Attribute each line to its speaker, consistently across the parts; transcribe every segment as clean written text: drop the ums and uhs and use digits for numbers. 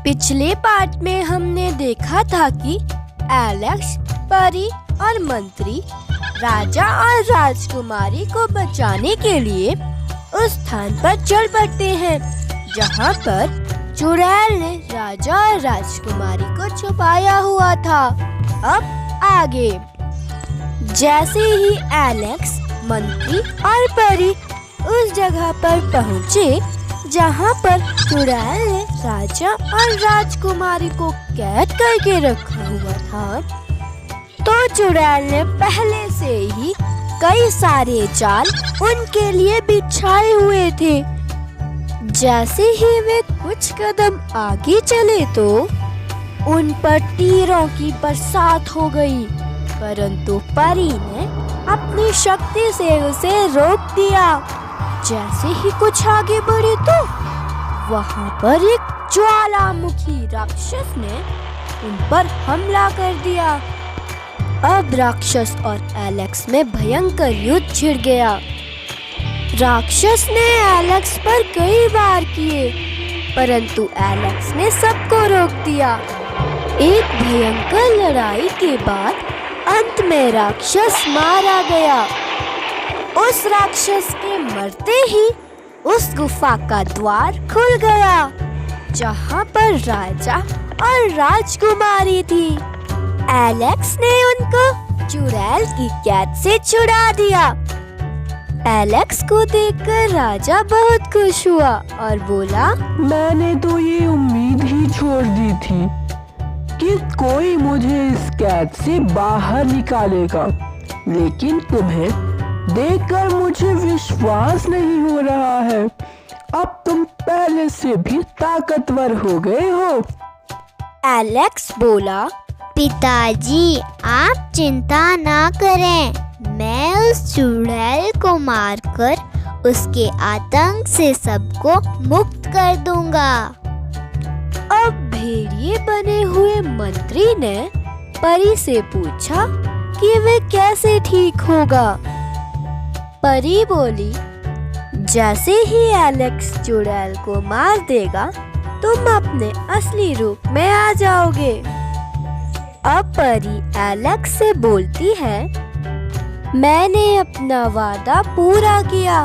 Speaker 1: पिछले पार्ट में हमने देखा था कि एलेक्स, परी और मंत्री राजा और राजकुमारी को बचाने के लिए उस स्थान पर चल पड़ते हैं जहाँ पर चुड़ैल ने राजा और राजकुमारी को छुपाया हुआ था। अब आगे। जैसे ही एलेक्स, मंत्री और परी उस जगह पर पहुँचे जहाँ पर चुड़ैल ने राजा और राजकुमारी को कैद करके रखा हुआ था, तो चुड़ैल ने पहले से ही कई सारे जाल उनके लिए बिछाए हुए थे। जैसे ही वे कुछ कदम आगे चले तो उन पर तीरों की बरसात हो गई, परंतु परी ने अपनी शक्ति से उसे रोक दिया। जैसे ही कुछ आगे बढ़े तो वहाँ पर एक ज्वालामुखी राक्षस ने उन पर हमला कर दिया। अब राक्षस और एलेक्स में भयंकर युद्ध छिड़ गया। राक्षस ने एलेक्स पर कई वार किए, परंतु एलेक्स ने सबको रोक दिया। एक भयंकर लड़ाई के बाद अंत में राक्षस मारा गया। उस राक्षस के मरते ही उस गुफा का द्वार खुल गया जहाँ पर राजा और राजकुमारी थी। एलेक्स ने उनको चुड़ैल की कैद से छुड़ा दिया। एलेक्स को देखकर राजा बहुत खुश हुआ और बोला,
Speaker 2: मैंने तो ये उम्मीद ही छोड़ दी थी कि कोई मुझे इस कैद से बाहर निकालेगा, लेकिन तुम्हें देखकर मुझे विश्वास नहीं हो रहा है। अब तुम पहले से भी ताकतवर हो गए हो।
Speaker 1: एलेक्स बोला,
Speaker 3: पिताजी आप चिंता ना करें, मैं उस चुड़ैल को मारकर उसके आतंक से सबको मुक्त कर दूंगा।
Speaker 1: अब भेड़िए बने हुए मंत्री ने परी से पूछा कि वे कैसे ठीक होगा। परी बोली, जैसे ही एलेक्स चुड़ैल को मार देगा तुम अपने असली रूप में आ जाओगे। अब परी एलेक्स से बोलती है, मैंने अपना वादा पूरा किया,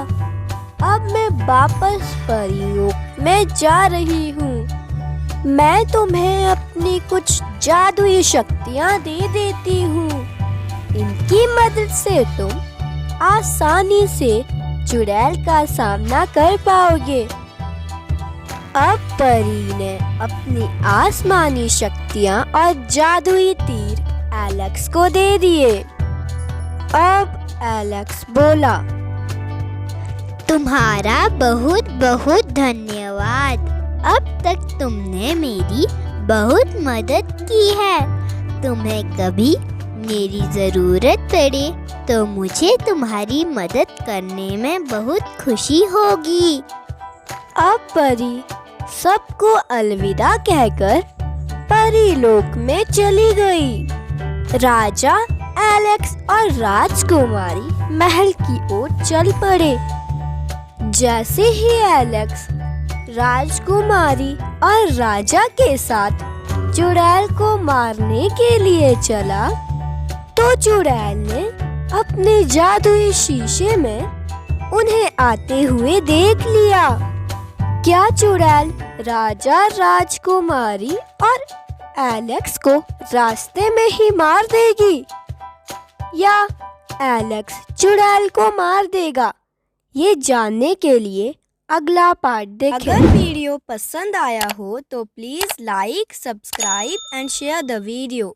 Speaker 1: अब मैं वापस परीलोक में जा रही हूँ। मैं तुम्हें अपनी कुछ जादुई शक्तियाँ दे देती हूँ, इनकी मदद से तुम आसानी से चुड़ैल का सामना कर पाओगे। अब परी ने अपनी आसमानी शक्तियाँ और जादुई तीर एलेक्स को दे दिए। अब एलेक्स बोला,
Speaker 3: तुम्हारा बहुत बहुत धन्यवाद। अब तक तुमने मेरी बहुत मदद की है। तुम्हें कभी मेरी जरूरत पड़े तो मुझे तुम्हारी मदद करने में बहुत खुशी होगी।
Speaker 1: अब परी सबको अलविदा कहकर परीलोक में चली गई। राजा, एलेक्स और राजकुमारी महल की ओर चल पड़े। जैसे ही एलेक्स राजकुमारी और राजा के साथ चुड़ैल को मारने के लिए चला तो चुड़ैल ने अपने जादुई शीशे में उन्हें आते हुए देख लिया। क्या चुड़ैल राजा, राजकुमारी और एलेक्स को रास्ते में ही मार देगी या एलेक्स चुड़ैल को मार देगा? ये जानने के लिए अगला पार्ट देखें। अगर वीडियो पसंद आया हो तो please like, subscribe and share the video.